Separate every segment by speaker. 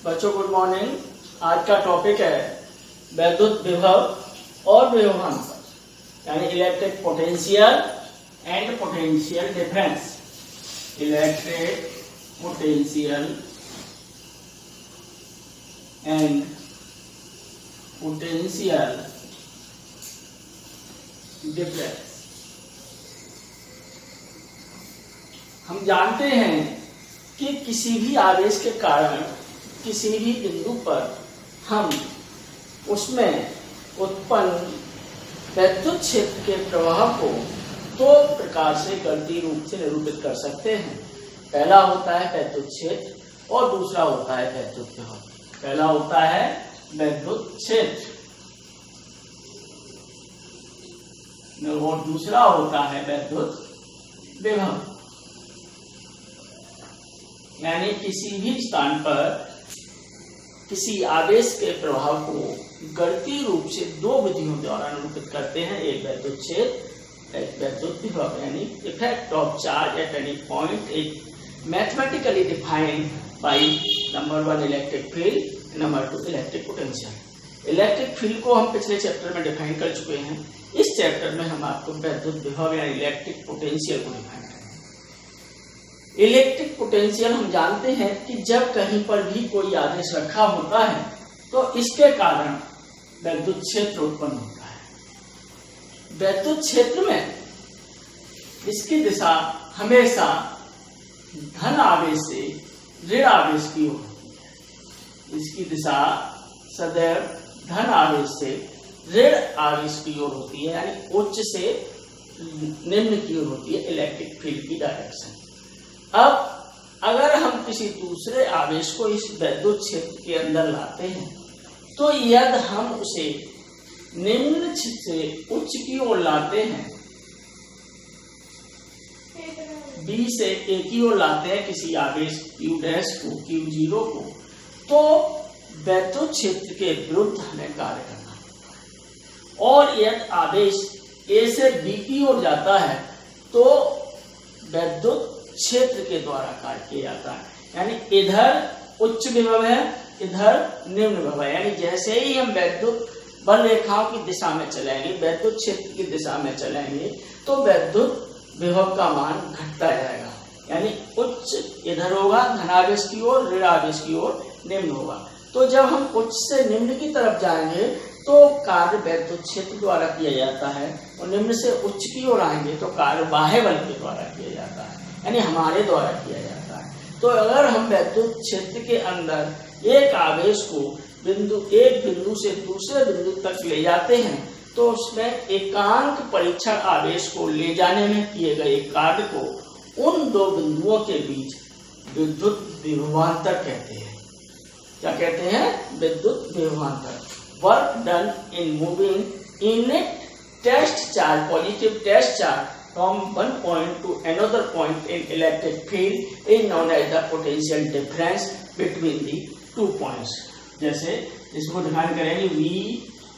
Speaker 1: बच्चों good morning. आज का टॉपिक है वैद्युत विभव और विभवांतर यानी electric potential and potential difference. Electric potential and potential difference. हम जानते हैं कि किसी भी आवेश के कारण किसी भी बिंदु पर हम उसमें उत्पन्न वैद्युत क्षेत्र के प्रवाह को दो प्रकार से गणितीय रूप से निरूपित कर सकते हैं। पहला होता है वैद्युत क्षेत्र और दूसरा होता है वैद्युत विभव। पहला होता है वैद्युत क्षेत्र और दूसरा होता है वैद्युत विभव। यानी किसी भी स्थान पर किसी आवेश के प्रभाव को गणितीय रूप से दो विधियों द्वारा निरूपित करते हैं, एक वैद्युत क्षेत्र, एक वैद्युत विभव। यानी effect of charge at any point is mathematically defined by number 1 electric field, number 2 electric potential. Electric field को हम पिछले चैप्टर में डिफाइन कर चुके हैं। इस चैप्टर में हम आपको वैद्युत विभव यानी इलेक्ट्रिक पोटेंशियल को डिफाइन करेंगे। इलेक्ट्रिक पोटेंशियल हम जानते हैं कि जब कहीं पर भी कोई आवेश रखा होता है तो इसके कारण वैद्युत क्षेत्र उत्पन्न होता है। वैद्युत क्षेत्र में इसकी दिशा हमेशा धन आवेश से ऋण आवेश की ओर होती है। इसकी दिशा सदैव धन आवेश से ऋण आवेश की ओर होती है, यानी उच्च से निम्न की ओर होती है इलेक्ट्रिक फील्ड की डायरेक्शन। अब अगर हम किसी दूसरे आवेश को इस वैद्युत क्षेत्र के अंदर लाते हैं तो यदि हम उसे निम्न से उच्च की ओर लाते हैं, B से A की ओर लाते हैं किसी आवेश Q' को, Q0 को, तो वैद्युत क्षेत्र के विरुद्ध हमें कार्य करना है। और यदि आवेश A से B की ओर जाता है तो वैद्युत क्षेत्र के द्वारा कार्य किया जाता है। यानी इधर उच्च विभव है, इधर निम्न विभव है। यानी जैसे ही हम वैद्युत बल रेखाओं की दिशा में चलेंगे, वैद्युत क्षेत्र की दिशा में चलेंगे, तो वैद्युत विभव का मान घटता जाएगा। यानी उच्च इधर होगा धनावेश की ओर, ऋण आवेश की ओर निम्न होगा। तो जब हम उच्च से निम्न की तरफ जाएंगे तो कार्य वैद्युत क्षेत्र द्वारा किया जाता है, और निम्न से उच्च की ओर आएंगे तो कार्य बाह्य बल के द्वारा किया जाता है, यानी हमारे द्वारा किया जाता है। तो अगर हम वैद्युत क्षेत्र के अंदर एक आवेश को एक बिंदु से दूसरे बिंदु तक ले जाते हैं तो उसमें एकांक परीक्षण आवेश को ले जाने में किए गए कार्य को उन दो बिंदुओं के बीच विद्युत विभवांतर कहते हैं। क्या कहते हैं? विद्युत विभवांतर। Work done in moving in test charge, positive test charge from one point to another point in electric field is known as the potential difference between the two points। जैसे इसको डिफाइन करेंगे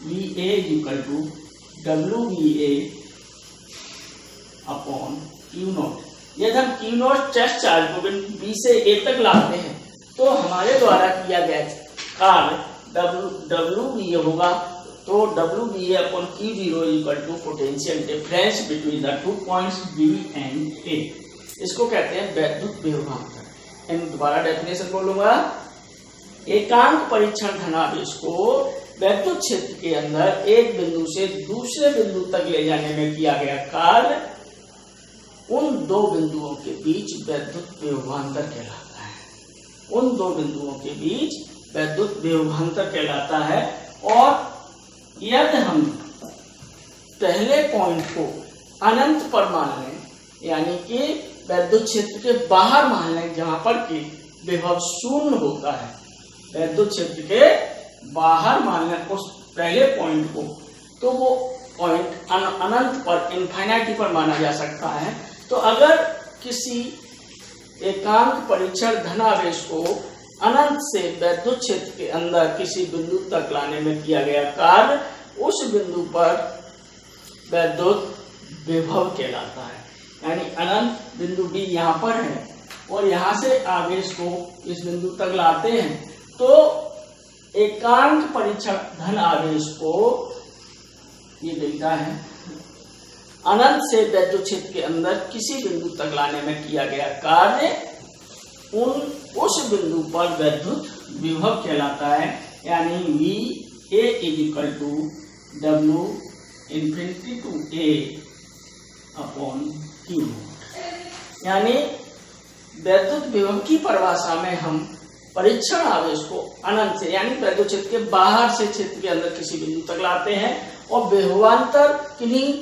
Speaker 1: VA equal to WVA upon Q0। यदि हम Q0 test charge को B से A तक लाते हैं तो हमारे द्वारा किया गया कार्य WVA होगा। तो WVA upon Q0 equal to potential difference between the two points B and A। इसको कहते हैं वैद्युत विभवांतर। इन दोबारा डेफिनेशन बोलूंगा। एकांक परीक्षण धनावेश को वैद्युत क्षेत्र के अंदर एक बिंदु से दूसरे बिंदु तक ले जाने में किया गया कार्य उन दो बिंदुओं के बीच वैद्युत विभवांतर कहलाता है। उन दो बिंदुओं के बीच वैद्युत विभवांतर कहलाता है। और यदि हम पहले पॉइंट को अनंत पर मान लें, यानी कि वैद्युत क्षेत्र के बाहर मान लें जहां पर कि विभव शून्य होता है, वैद्युत क्षेत्र के बाहर मान लें उस पहले पॉइंट को, तो वो पॉइंट अनंत पर, इनफाइनाइटी पर माना जा सकता है। तो अगर किसी एकांक परीक्षण धनावेश को अनंत से वैद्युत क्षेत्र के अंदर किसी बिंदु तक लाने में किया गया कार्य उस बिंदु पर वैद्युत विभव कहलाता है। यानी अनंत बिंदु B यहाँ पर है और यहाँ से आवेश को इस बिंदु तक लाते हैं तो एकांक परीक्षण धन आवेश को, ये डेल्टा है, अनंत से वैद्युत क्षेत्र के अंदर किसी बिंदु तक लाने में किया गया कार्य उस बिंदु पर वैद्युत विभव कहलाता है। यानी V A is equal to W infinity to A upon Q। यानी वैद्युत विभव की परिभाषा में हम परीक्षण आवेश को अनंत से, यानी वैद्युत क्षेत्र के बाहर से क्षेत्र के अंदर किसी बिंदु तक लाते हैं और विभवांतर किन्हीं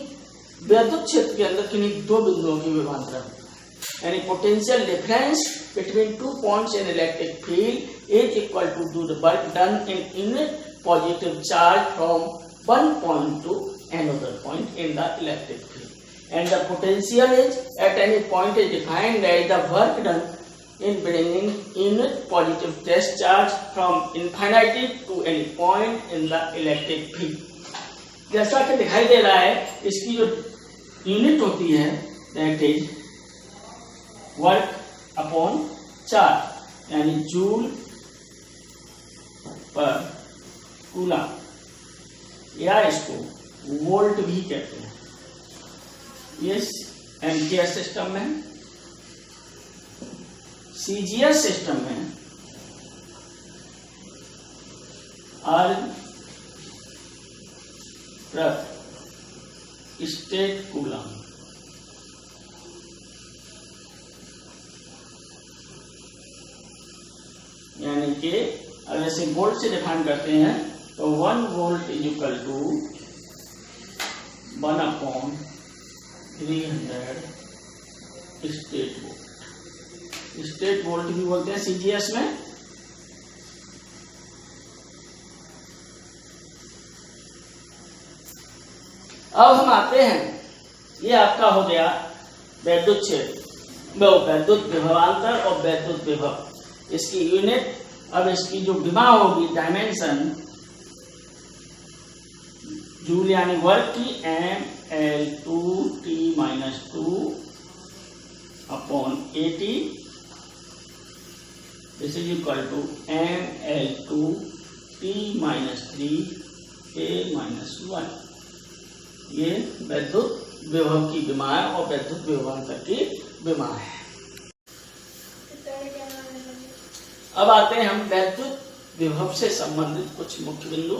Speaker 1: वैद्युत क्षेत्र के अंदर किन्हीं दो बिंदुओं की विभवांतर होता है। यानी potential difference between two points in electric field is equal to the work done in unit positive charge from one point to another point in the electric field, and the potential is at any point is defined as the work done in bringing unit positive test charge from infinity to any point in the electric field। जैसा कि दिखाई दे रहा है, इसकी जो unit होती है that is work upon charge, यानी जूल पर कूलम, या इसको वोल्ट भी कहते हैं। यस, एमकेएस सिस्टम में, सीजीएस सिस्टम में स्टेट कूलम, यानी कि अगर इसे वोल्ट से डिफाइन करते हैं तो 1 volt is equal to 1 upon 300 stat volt. Stat volt भी बोलते हैं सीजीएस में। अब हम आते हैं, ये आपका हो गया वैद्युत क्षेत्र, वैद्युत विभवांतर और वैद्युत विभव, इसकी यूनिट। अब इसकी जो विमा होगी, डायमेंशन, जूल यानी वर्क की, mL2T-2 upon 80 this is equal to mL2T-3A-1। ये वैद्युत विभव की विमा है और वैद्युत विभवांतर की विमा है। अब आते हैं हम वैद्युत विभव से संबंधित कुछ मुख्य बिंदु।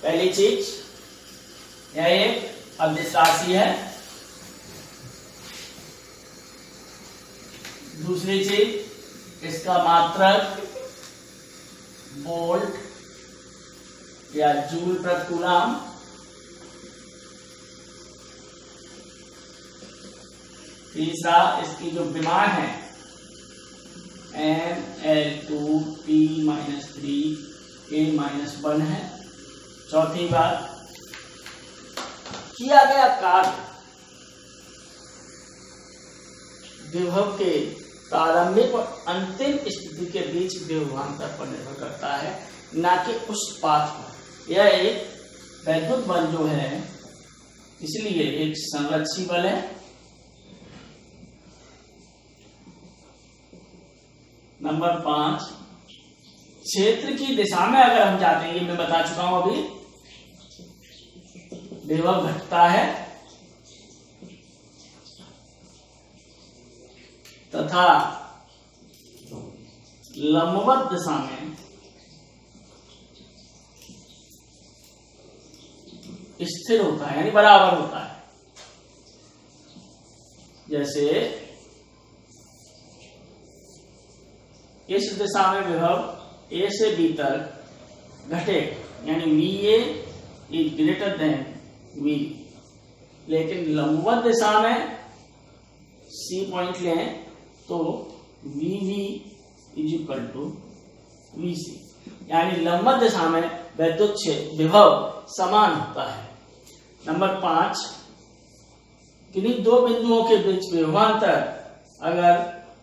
Speaker 1: पहली चीज, यह एक अदिश राशि है। दूसरी चीज, इसका मात्रक वोल्ट या जूल प्रति कूलम। तीसरा, इसकी जो विमा है mL2T-3A-1 है। चौथी बात, किया गया कार्य विभव के प्रारंभिक और अंतिम स्थिति के बीच विभवांतर पर निर्भर करता है, न कि उस पाथ पर। यह एक वैद्युत बल जो है, इसलिए एक संरक्षी बल है। नंबर 5, क्षेत्र की दिशा में अगर हम जाते हैं, ये मैं बता चुका हूं अभी, विभव घटता है तथा लंबवत दिशा में स्थिर होता है, यानी बराबर होता है। जैसे इस दिशा में विभव A से B तक घटे, यानी VA is greater than V, लेकिन लंबवत दिशा में C पॉइंट लें तो VV is equal to VC, यानी लंबवत दिशा में वैद्युत क्षेत्र विभव समान होता है। नंबर 5, किन्हीं दो बिंदुओं के बीच विभवांतर, अगर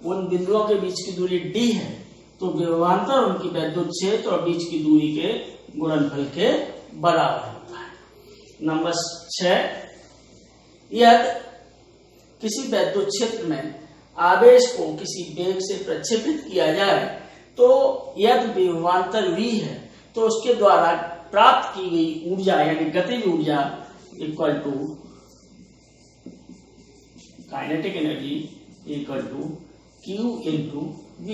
Speaker 1: उन बिंदुओं के बीच की दूरी d है तो विभवांतर उनकी वैद्युत क्षेत्र और बीच की दूरी के गुणनफल के बराबर होता है। नंबर 6, यदि किसी वैद्युत क्षेत्र में आवेश को किसी वेग से प्रक्षेपित किया जाए तो तो यदि विभवांतर v है तो उसके द्वारा प्राप्त की गई ऊर्जा यानी गतिज ऊर्जा equal to kinetic energy equal to Q into V,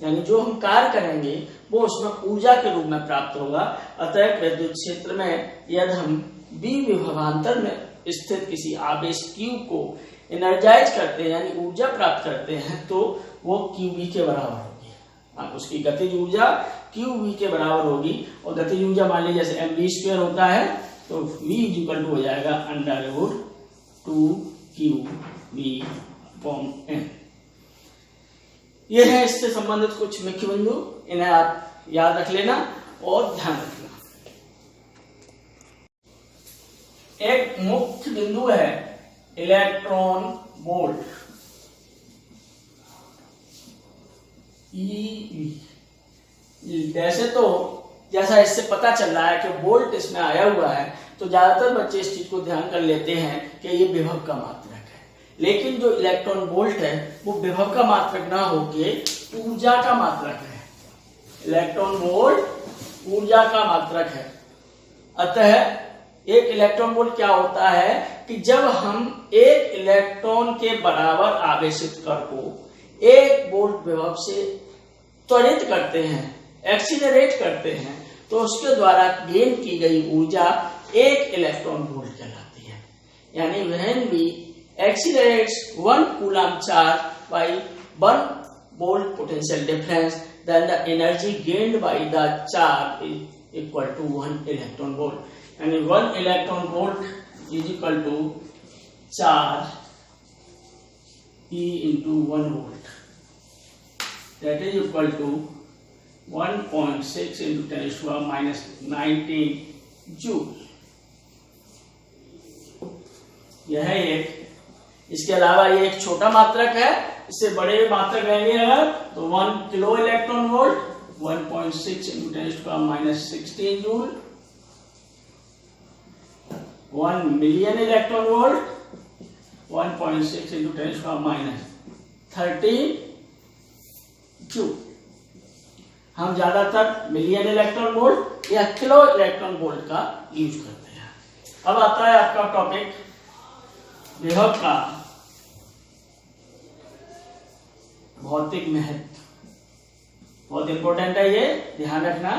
Speaker 1: यानी जो हम कार्य करेंगे वो उसमें ऊर्जा के रूप में प्राप्त होगा। अतः विद्युत क्षेत्र में यदि हम V विभवांतर में स्थित किसी आवेश Q को एनर्जाइज करते हैं यानी ऊर्जा प्राप्त करते हैं तो वो QV के बराबर होगी। उसकी गतिज ऊर्जा QV के बराबर होगी और गतिज ऊर्जा मान लीजिए जैसे mv² होता है तो V इक्वल टू हो जाएगा √2QVn। ये है इससे संबंधित कुछ मुख्य बिंदु, इन्हें आप याद रख लेना और ध्यान रखना। एक मुख्य बिंदु है इलेक्ट्रॉन वोल्ट EV। वैसे तो जैसा इससे पता चल रहा है कि वोल्ट इसमें आया हुआ है तो ज्यादातर बच्चे इस चीज को ध्यान कर लेते हैं कि ये विभव का मात्रक है, लेकिन जो इलेक्ट्रॉन वोल्ट है वो विभव का मात्रक ना होके ऊर्जा का मात्रक है। इलेक्ट्रॉन वोल्ट ऊर्जा का मात्रक है। अतः एक इलेक्ट्रॉन वोल्ट क्या होता है कि जब हम एक इलेक्ट्रॉन के बराबर आवेशित कण को 1 वोल्ट विभव से त्वरित करते हैं, एक्सीलरेट करते हैं, तो उसके द्वारा गेन की गई ऊर्जा 1 इलेक्ट्रॉन वोल्ट कहलाती है। यानी when we accelerates 1 coulomb charge by 1 volt potential difference, then the energy gained by the charge is equal to 1 electron volt. And 1 electron volt is equal to charge E into 1 volt. That is equal to 1.6 into 10⁻⁻19 joule. यह है एक। इसके अलावा ये एक छोटा मात्रक है, इससे बड़े मात्रक रहेंगे अगर तो 1 kilo electron volt 1.6 into 10⁻16 joule, 1 million electron volt 1.6 into 10⁻13 joule. हम ज्यादातर मिलियन इलेक्ट्रॉन वोल्ट या किलो इलेक्ट्रॉन वोल्ट का यूज करते हैं। अब आता है आपका टॉपिक विभव का भौतिक महत्व। बहुत इंपॉर्टेंट है, ये ध्यान रखना।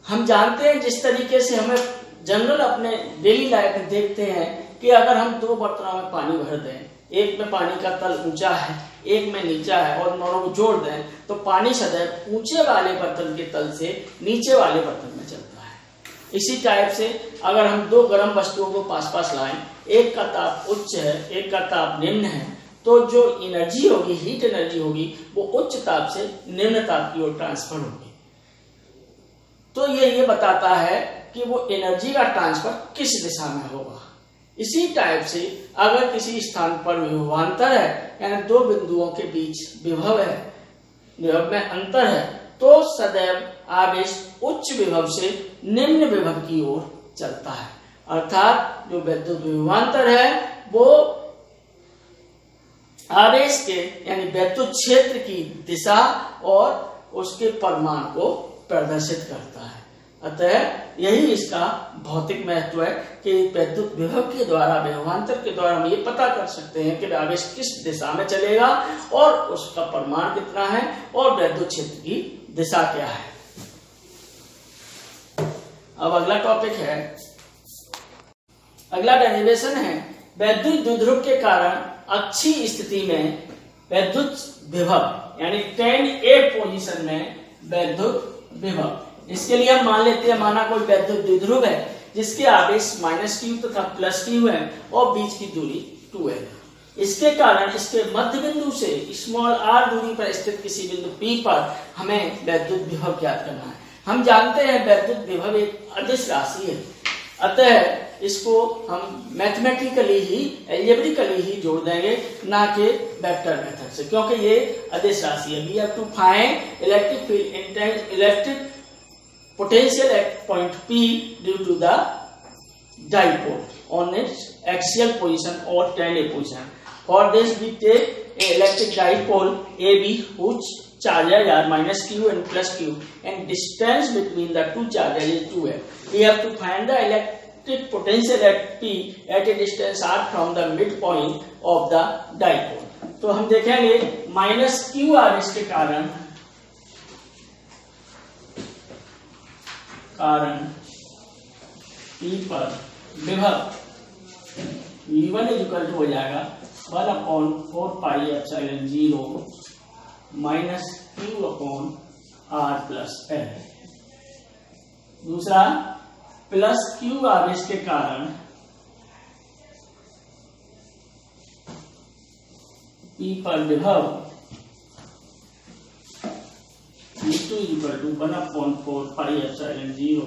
Speaker 1: हम जानते हैं जिस तरीके से हमें जनरल अपने डेली लाइफ में देखते हैं कि अगर हम 2 बर्तनों में पानी भर दें, एक में पानी का तल ऊंचा है एक में नीचा है और दोनों को जोड़ दें तो पानी सदैव ऊंचे वाले बर्तन के तल से नीचे वाले बर्तन में चलता है। इसी टाइप से अगर हम 2 गर्म वस्तुओं को पास पास लाएं, एक का ताप उच्च है एक का ताप निम्न है, तो जो एनर्जी होगी हीट एनर्जी होगी वो उच्च ताप से निम्न ताप की ओर ट्रांसफर होगी। तो ये बताता है कि वो एनर्जी का ट्रांसफर किस दिशा में होगा। इसी टाइप से अगर किसी स्थान पर विभवांतर है यानी 2 बिंदुओं के बीच विभव है, विभव में अंतर है, तो सदैव आवेश उच्च विभव से निम्न विभव की ओर चलता है। अर्थात जो विद्युत विभवांतर है वो आवेश के यानी विद्युत क्षेत्र की दिशा और उसके परिमाण को प्रदर्शित करता है। अतः यही इसका भौतिक महत्व है कि विद्युत विभव के द्वारा विभवांतर के द्वारा हम ये पता कर सकते हैं कि आवेश किस दिशा में चलेगा और उसका परिमाण कितना है और विद्युत क्षेत्र की दिशा क्या है। अब अगला टॉपिक है, अगला डेरिवेशन है विद्युत द्विध्रुव के कारण अच्छी स्थिति में विद्युत विभव यानी 10A पोजीशन में विद्युत विभव। इसके लिए हम मान लेते हैं माना कोई विद्युत द्विध्रुव है जिसके आवेश -q तथा +q है और बीच की दूरी 2 है। इसके कारण इसके मध्य बिंदु से r दूरी पर स्थित किसी बिंदु P पर हमें विद्युत विभव ज्ञात करना है। हम जानते हैं विद्युत विभव एक अदिश राशि है, अतः इसको हम मैथमेटिकली ही एल्जेब्रिकली ही जोड़ देंगे ना कि वेक्टर मेथड से, क्योंकि ये अदिश राशि है। We have to find electric field electric potential at point P due to the dipole on its axial position or 10A position. For this we take electric dipole AB whose charges are minus q and plus q and distance between the two charges is 2l. We have to find the electric potential at P at a distance r from the midpoint of the dipole. तो हम देखेंगे minus Q R इसके कारण P पर विभव V1 equal to हो जाएगा 1/4πε0 minus Q/R plus L। दूसरा प्लस क्यू आर के कारण P पर विभव V2 equal to 1/4πε0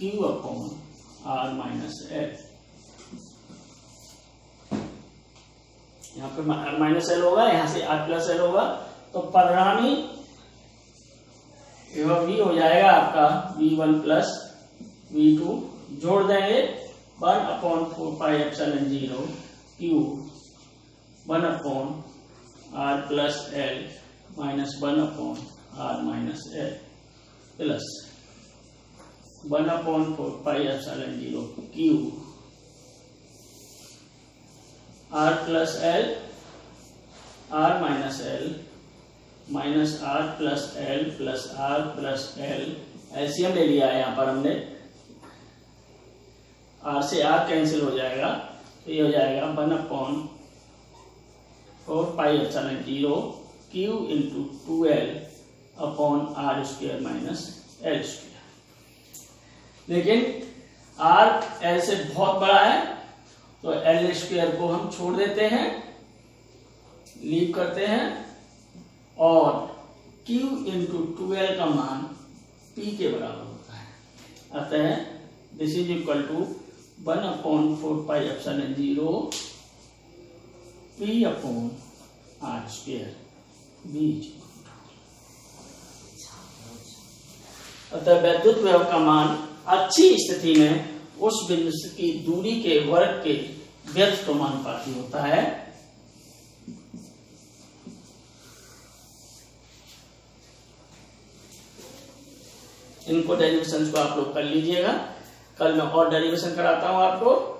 Speaker 1: Q/R minus L। यहाँ पे माइनस एल होगा, यहाँ से आर प्लस एल होगा, तो परिणामी विभव भी हो जाएगा आपका V1 प्लस V2, जोड़ देंगे 1/4πε0 Q 1/R plus L minus 1/R minus L plus 1/4πε0 Q R plus L R minus L minus R plus L plus R plus L। LCM ले लिया है यहाँ पर हमने, R से R कैंसिल हो जाएगा, तो ये हो जाएगा 1/4πε0 Q into 2L/R² minus L²। लेकिन R L से बहुत बड़ा है, तो L² को हम छोड़ देते हैं, लीव करते हैं, और Q इंटू 2L का मान P के बराबर होता है। अतः this is equal to 1/4πε0 P/R²। अतः वैद्युत विभव का मान अच्छी स्थिति में उस बिंदु की दूरी के वर्ग के व्यस्त समानुपाती होता है। इनको डेरिवेशन को आप लोग कर लीजिएगा, कल मैं और डेरिवेशन कराता हूं आपको।